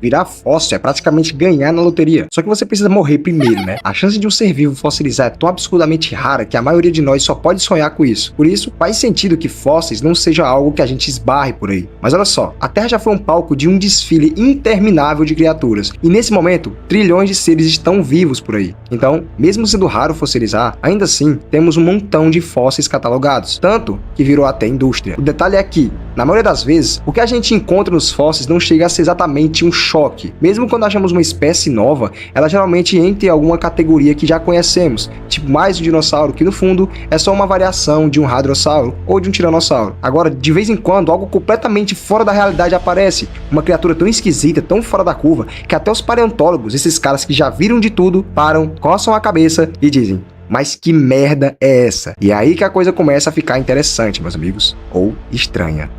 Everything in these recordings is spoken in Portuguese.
Virar fóssil é praticamente ganhar na loteria. Só que você precisa morrer primeiro, né? A chance de um ser vivo fossilizar é tão absurdamente rara que a maioria de nós só pode sonhar com isso. Por isso, faz sentido que fósseis não seja algo que a gente esbarre por aí. Mas olha só, a Terra já foi um palco de um desfile interminável de criaturas. E nesse momento, trilhões de seres estão vivos por aí. Então, mesmo sendo raro fossilizar, ainda assim, temos um montão de fósseis catalogados. Tanto que virou até indústria. O detalhe é que, na maioria das vezes, o que a gente encontra nos fósseis não chega a ser exatamente um choque. Mesmo quando achamos uma espécie nova, ela geralmente entra em alguma categoria que já conhecemos, tipo mais um dinossauro, que no fundo é só uma variação de um hadrossauro ou de um tiranossauro. Agora, de vez em quando, algo completamente fora da realidade aparece, uma criatura tão esquisita, tão fora da curva, que até os paleontólogos, esses caras que já viram de tudo, param, coçam a cabeça e dizem: mas que merda é essa? E é aí que a coisa começa a ficar interessante, meus amigos, ou estranha.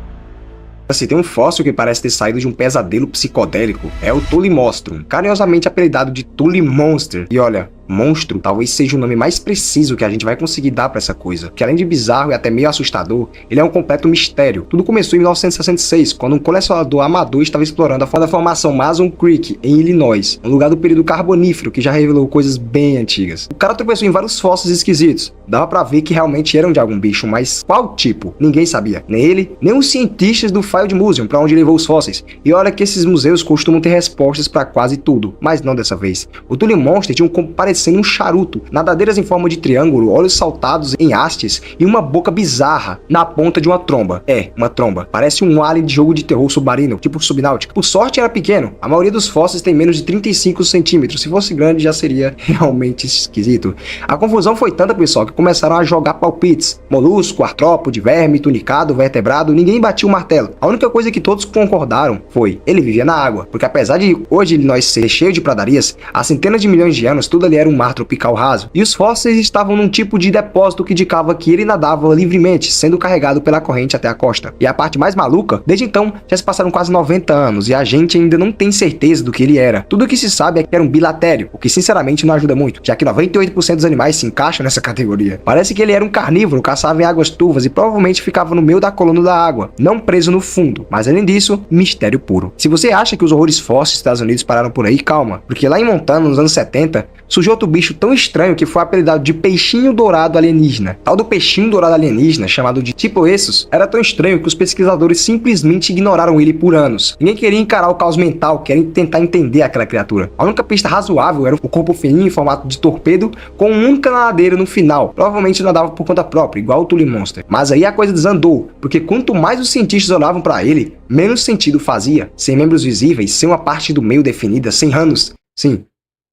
Assim, tem um fóssil que parece ter saído de um pesadelo psicodélico, é o Tullimostrum, carinhosamente apelidado de Tullimonster. E olha, monstro talvez seja o nome mais preciso que a gente vai conseguir dar pra essa coisa, que além de bizarro e até meio assustador, ele é um completo mistério. Tudo começou em 1966, quando um colecionador amador estava explorando a formação Mason Creek, em Illinois, um lugar do período carbonífero que já revelou coisas bem antigas. O cara tropeçou em vários fósseis esquisitos, dava pra ver que realmente eram de algum bicho, mas qual tipo? Ninguém sabia, nem ele, nem os cientistas do Field Museum, pra onde levou os fósseis. E olha que esses museus costumam ter respostas pra quase tudo, mas não dessa vez. O Tullimonster tinha um corpo parecendo um charuto, nadadeiras em forma de triângulo, olhos saltados em hastes e uma boca bizarra na ponta de uma tromba. É, uma tromba. Parece um alien de jogo de terror submarino, tipo Subnáutica. Por sorte era pequeno, a maioria dos fósseis tem menos de 35 centímetros, se fosse grande já seria realmente esquisito. A confusão foi tanta, pessoal, que começaram a jogar palpites. Molusco, artrópode, verme, tunicado, vertebrado, ninguém batia o martelo. A única coisa que todos concordaram foi: ele vivia na água, porque apesar de hoje nós ser cheio de pradarias, há centenas de milhões de anos tudo ali era um mar tropical raso, e os fósseis estavam num tipo de depósito que indicava que ele nadava livremente, sendo carregado pela corrente até a costa. E a parte mais maluca, desde então já se passaram quase 90 anos e a gente ainda não tem certeza do que ele era. Tudo o que se sabe é que era um bilatério, o que sinceramente não ajuda muito, já que 98% dos animais se encaixam nessa categoria. Parece que ele era um carnívoro, caçava em águas turvas e provavelmente ficava no meio da coluna da água, não preso no fundo. Mas além disso, mistério puro. Se você acha que os horrores fósseis dos Estados Unidos pararam por aí, calma, porque lá em Montana, nos anos 70, surgiu outro bicho tão estranho que foi apelidado de peixinho dourado alienígena. Tal do peixinho dourado alienígena, chamado de Tiploessus, era tão estranho que os pesquisadores simplesmente ignoraram ele por anos. Ninguém queria encarar o caos mental, querem tentar entender aquela criatura. A única pista razoável era o corpo fininho em formato de torpedo, com uma única nadadeira no final. Provavelmente nadava por conta própria, igual o Tullimonster. Mas aí a coisa desandou, porque quanto mais os cientistas olhavam para ele, menos sentido fazia. Sem membros visíveis, sem uma parte do meio definida, sem ramos. Sim,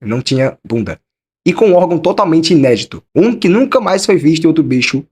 não tinha bunda. E com um órgão totalmente inédito, um que nunca mais foi visto em outro bicho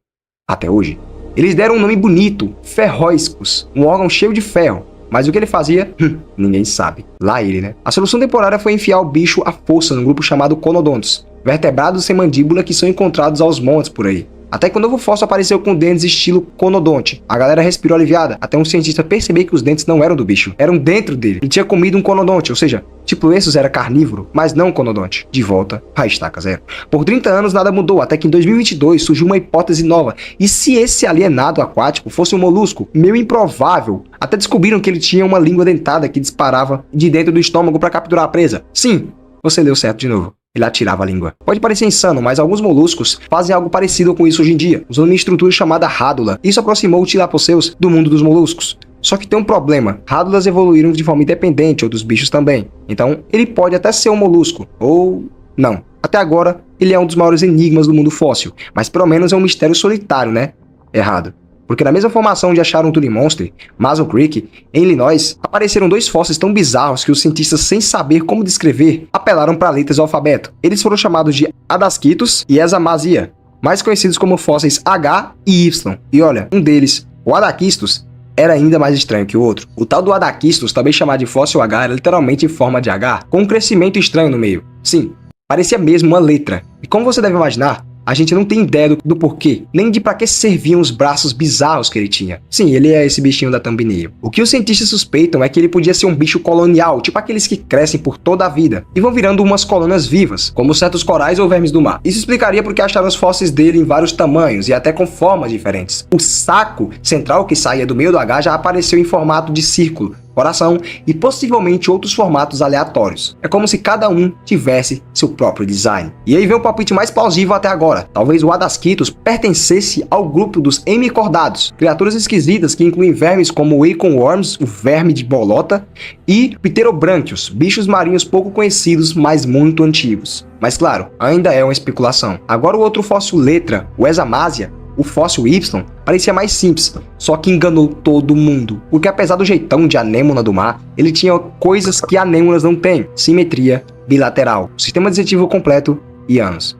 até hoje. Eles deram um nome bonito, Ferroiscus, um órgão cheio de ferro. Mas o que ele fazia? Ninguém sabe. Lá ele, né? A solução temporária foi enfiar o bicho à força num grupo chamado Conodontos, vertebrados sem mandíbula que são encontrados aos montes por aí. Até que o novo fóssil apareceu com dentes estilo conodonte. A galera respirou aliviada, até um cientista perceber que os dentes não eram do bicho, eram dentro dele. Ele tinha comido um conodonte, ou seja, Tiploessus era carnívoro, mas não conodonte. De volta à estaca zero. Por 30 anos nada mudou, até que em 2022 surgiu uma hipótese nova. E se esse alienado aquático fosse um molusco? Meio improvável. Até descobriram que ele tinha uma língua dentada que disparava de dentro do estômago para capturar a presa. Sim, você leu certo de novo. Ele atirava a língua. Pode parecer insano, mas alguns moluscos fazem algo parecido com isso hoje em dia, usando uma estrutura chamada rádula. Isso aproximou o Tilapoceus do mundo dos moluscos. Só que tem um problema, rádulas evoluíram de forma independente, outros bichos também. Então, ele pode até ser um molusco, ou não. Até agora, ele é um dos maiores enigmas do mundo fóssil, mas pelo menos é um mistério solitário, né? Errado. Porque na mesma formação onde acharam o Tullimonster, Mason Creek, em Illinois, apareceram dois fósseis tão bizarros que os cientistas, sem saber como descrever, apelaram para letras do alfabeto. Eles foram chamados de Adasquitos e Examazia, mais conhecidos como fósseis H e Y. E olha, um deles, o Adaquistos, era ainda mais estranho que o outro. O tal do Adaquistos, também chamado de fóssil H, era literalmente em forma de H, com um crescimento estranho no meio. Sim, parecia mesmo uma letra. E como você deve imaginar, a gente não tem ideia do porquê, nem de para que serviam os braços bizarros que ele tinha. Sim, ele é esse bichinho da thumbnail. O que os cientistas suspeitam é que ele podia ser um bicho colonial, tipo aqueles que crescem por toda a vida, e vão virando umas colônias vivas, como certos corais ou vermes do mar. Isso explicaria porque acharam os fósseis dele em vários tamanhos e até com formas diferentes. O saco central que saía do meio do H já apareceu em formato de círculo, coração e possivelmente outros formatos aleatórios. É como se cada um tivesse seu próprio design. E aí vem o palpite mais plausível até agora. Talvez o Adasquitos pertencesse ao grupo dos hemicordados, criaturas esquisitas que incluem vermes como o Acornworms, o verme de bolota, e Pterobrânquios, bichos marinhos pouco conhecidos, mas muito antigos. Mas claro, ainda é uma especulação. Agora o outro fóssil letra, o Examasia, o fóssil Y, parecia mais simples, só que enganou todo mundo. Porque apesar do jeitão de anêmona do mar, ele tinha coisas que anêmonas não têm. Simetria bilateral, sistema digestivo completo e ânus.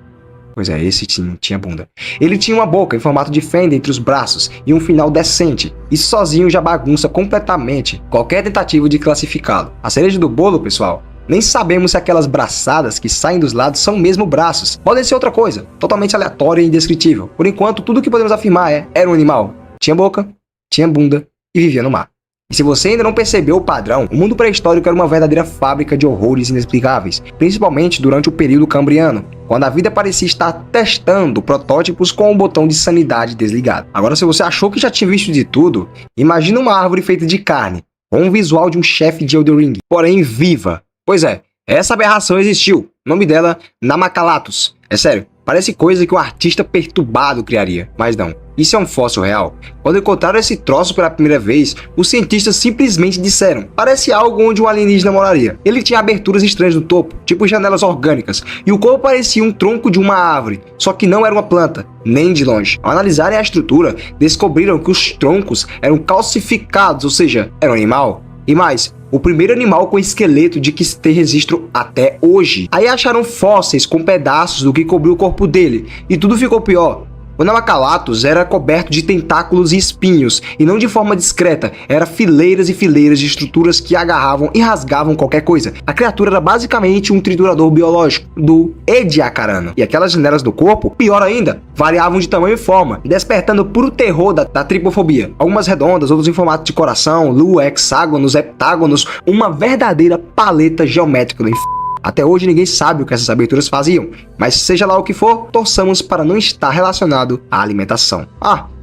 Pois é, esse sim tinha bunda. Ele tinha uma boca em formato de fenda entre os braços e um final decente. Isso sozinho já bagunça completamente qualquer tentativa de classificá-lo. A cereja do bolo, pessoal, nem sabemos se aquelas braçadas que saem dos lados são mesmo braços. Podem ser outra coisa, totalmente aleatória e indescritível. Por enquanto, tudo que podemos afirmar era um animal. Tinha boca, tinha bunda e vivia no mar. E se você ainda não percebeu o padrão, o mundo pré-histórico era uma verdadeira fábrica de horrores inexplicáveis, principalmente durante o período cambriano, quando a vida parecia estar testando protótipos com o botão de sanidade desligado. Agora, se você achou que já tinha visto de tudo, imagina uma árvore feita de carne, com o visual de um chefe de Elden Ring, porém viva. Pois é, essa aberração existiu. O nome dela, Namacalatus. É sério, parece coisa que um artista perturbado criaria, mas não. Isso é um fóssil real. Quando encontraram esse troço pela primeira vez, os cientistas simplesmente disseram: parece algo onde um alienígena moraria. Ele tinha aberturas estranhas no topo, tipo janelas orgânicas, e o corpo parecia um tronco de uma árvore, só que não era uma planta, nem de longe. Ao analisarem a estrutura, descobriram que os troncos eram calcificados, ou seja, era um animal. E mais, o primeiro animal com esqueleto de que se tem registro até hoje. Aí acharam fósseis com pedaços do que cobriu o corpo dele, e tudo ficou pior. O Namacalatus era coberto de tentáculos e espinhos, e não de forma discreta, era fileiras e fileiras de estruturas que agarravam e rasgavam qualquer coisa. A criatura era basicamente um triturador biológico, do Ediacarano. E aquelas janelas do corpo, pior ainda, variavam de tamanho e forma, despertando puro terror da tripofobia. Algumas redondas, outras em formato de coração, lua, hexágonos, heptágonos, uma verdadeira paleta geométrica do inferno. Até hoje ninguém sabe o que essas aberturas faziam, mas seja lá o que for, torçamos para não estar relacionado à alimentação.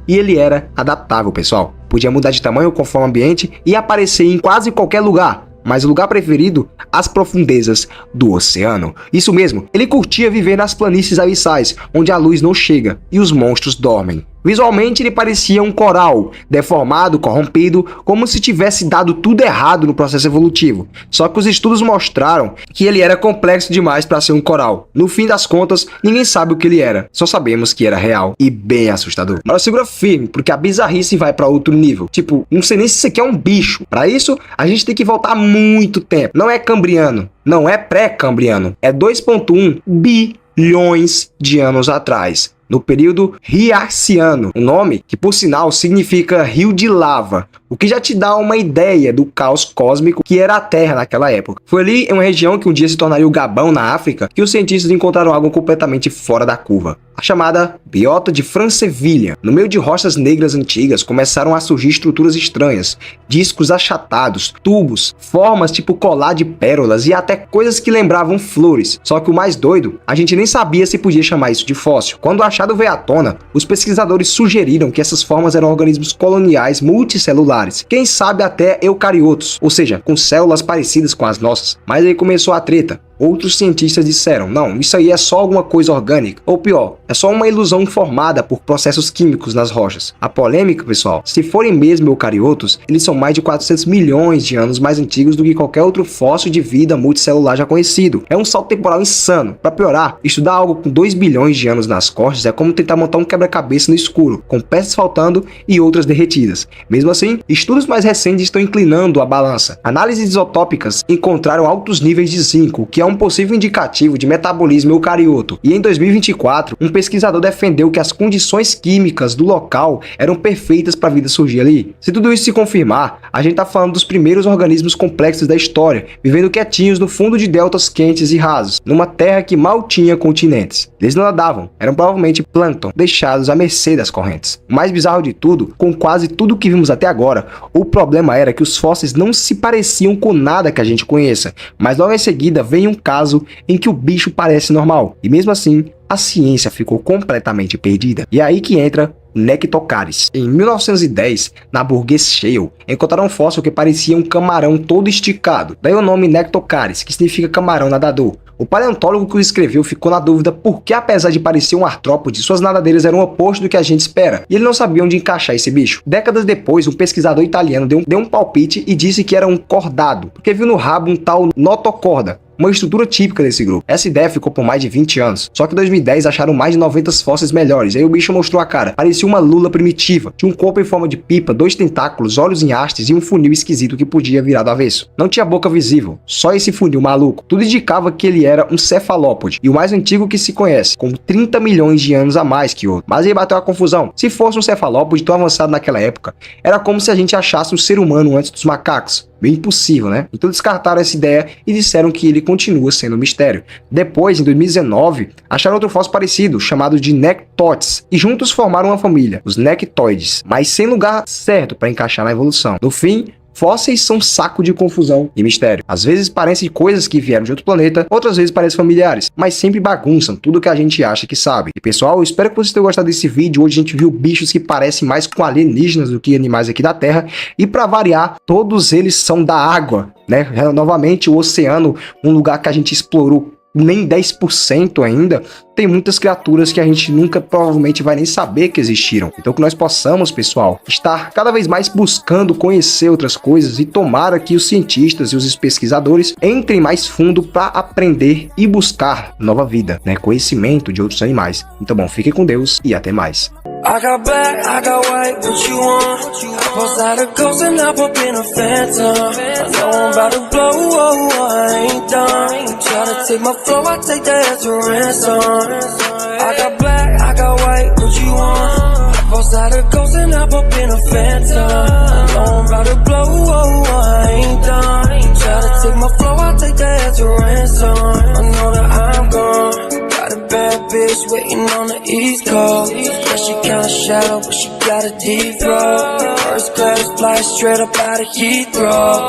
E ele era adaptável, pessoal. Podia mudar de tamanho conforme o ambiente e aparecer em quase qualquer lugar, mas o lugar preferido, as profundezas do oceano. Isso mesmo, ele curtia viver nas planícies abissais, onde a luz não chega e os monstros dormem. Visualmente ele parecia um coral, deformado, corrompido, como se tivesse dado tudo errado no processo evolutivo. Só que os estudos mostraram que ele era complexo demais para ser um coral. No fim das contas, ninguém sabe o que ele era, só sabemos que era real e bem assustador. Agora segura firme, porque a bizarrice vai para outro nível. Tipo, não sei nem se isso aqui é um bicho. Para isso, a gente tem que voltar muito tempo. Não é cambriano, não é pré-cambriano, é 2,1 bilhões de anos atrás. No período Riarciano, um nome que por sinal significa rio de lava, o que já te dá uma ideia do caos cósmico que era a Terra naquela época. Foi ali em uma região que um dia se tornaria o Gabão na África que os cientistas encontraram algo completamente fora da curva. A chamada Biota de Francevilla. No meio de rochas negras antigas começaram a surgir estruturas estranhas, discos achatados, tubos, formas tipo colar de pérolas e até coisas que lembravam flores. Só que o mais doido, a gente nem sabia se podia chamar isso de fóssil. Quando o achado veio à tona, os pesquisadores sugeriram que essas formas eram organismos coloniais multicelulares, quem sabe até eucariotos, ou seja, com células parecidas com as nossas. Mas aí começou a treta. Outros cientistas disseram, não, isso aí é só alguma coisa orgânica, ou pior, é só uma ilusão formada por processos químicos nas rochas. A polêmica, pessoal, se forem mesmo eucariotos, eles são mais de 400 milhões de anos mais antigos do que qualquer outro fóssil de vida multicelular já conhecido. É um salto temporal insano. Para piorar, estudar algo com 2 bilhões de anos nas costas é como tentar montar um quebra-cabeça no escuro, com peças faltando e outras derretidas. Mesmo assim, estudos mais recentes estão inclinando a balança. Análises isotópicas encontraram altos níveis de zinco, que é um possível indicativo de metabolismo eucarioto. E em 2024, um pesquisador defendeu que as condições químicas do local eram perfeitas para a vida surgir ali. Se tudo isso se confirmar, a gente tá falando dos primeiros organismos complexos da história, vivendo quietinhos no fundo de deltas quentes e rasos, numa terra que mal tinha continentes. Eles não nadavam, eram provavelmente plâncton, deixados à mercê das correntes. O mais bizarro de tudo, com quase tudo que vimos até agora, o problema era que os fósseis não se pareciam com nada que a gente conheça, mas logo em seguida vem um caso em que o bicho parece normal, e mesmo assim, a ciência ficou completamente perdida. E é aí que entra Nectocaris. Em 1910, na Burgess Shale, encontraram um fóssil que parecia um camarão todo esticado. Daí o nome Nectocaris, que significa camarão nadador. O paleontólogo que o escreveu ficou na dúvida porque, apesar de parecer um artrópode, suas nadadeiras eram o oposto do que a gente espera, e ele não sabia onde encaixar esse bicho. Décadas depois, um pesquisador italiano deu um palpite e disse que era um cordado, porque viu no rabo um tal notocorda, uma estrutura típica desse grupo. Essa ideia ficou por mais de 20 anos. Só que em 2010 acharam mais de 90 fósseis melhores. Aí o bicho mostrou a cara. Parecia uma lula primitiva. Tinha um corpo em forma de pipa, 2 tentáculos, olhos em hastes e um funil esquisito que podia virar do avesso. Não tinha boca visível, só esse funil maluco. Tudo indicava que ele era um cefalópode, e o mais antigo que se conhece, com 30 milhões de anos a mais que outro. Mas aí bateu a confusão. Se fosse um cefalópode tão avançado naquela época, era como se a gente achasse um ser humano antes dos macacos. Bem impossível, né? Então descartaram essa ideia e disseram que ele continua sendo um mistério. Depois, em 2019, acharam outro fóssil parecido, chamado de Nectotes, e juntos formaram uma família, os Nectoides, mas sem lugar certo para encaixar na evolução. No fim, fósseis são saco de confusão e mistério. Às vezes parecem coisas que vieram de outro planeta, outras vezes parecem familiares, mas sempre bagunçam tudo que a gente acha que sabe. E pessoal, eu espero que vocês tenham gostado desse vídeo. Hoje a gente viu bichos que parecem mais com alienígenas do que animais aqui da Terra, e para variar, todos eles são da água, né? Novamente, o oceano, um lugar que a gente explorou nem 10% ainda, tem muitas criaturas que a gente nunca provavelmente vai nem saber que existiram. Então que nós possamos, pessoal, estar cada vez mais buscando conhecer outras coisas, e tomara que os cientistas e os pesquisadores entrem mais fundo para aprender e buscar nova vida, né? Conhecimento de outros animais. Então bom, fiquem com Deus e até mais. I got black, I got white, what you want? Both side of ghost and I pop in a phantom. I know I'm about to blow, oh, I ain't done. Try to take my flow, I take that as a ransom. I got black, I got white, what you want? Both side of ghost and I pop in a phantom. I know I'm about to blow, oh, I ain't done. Try to take my flow, I take that as a ransom. I know that I'm gone. Got a bad bitch waiting on the East Coast. Yeah, she kinda shallow, but she got a deep throat. First class flight straight up out of Heathrow.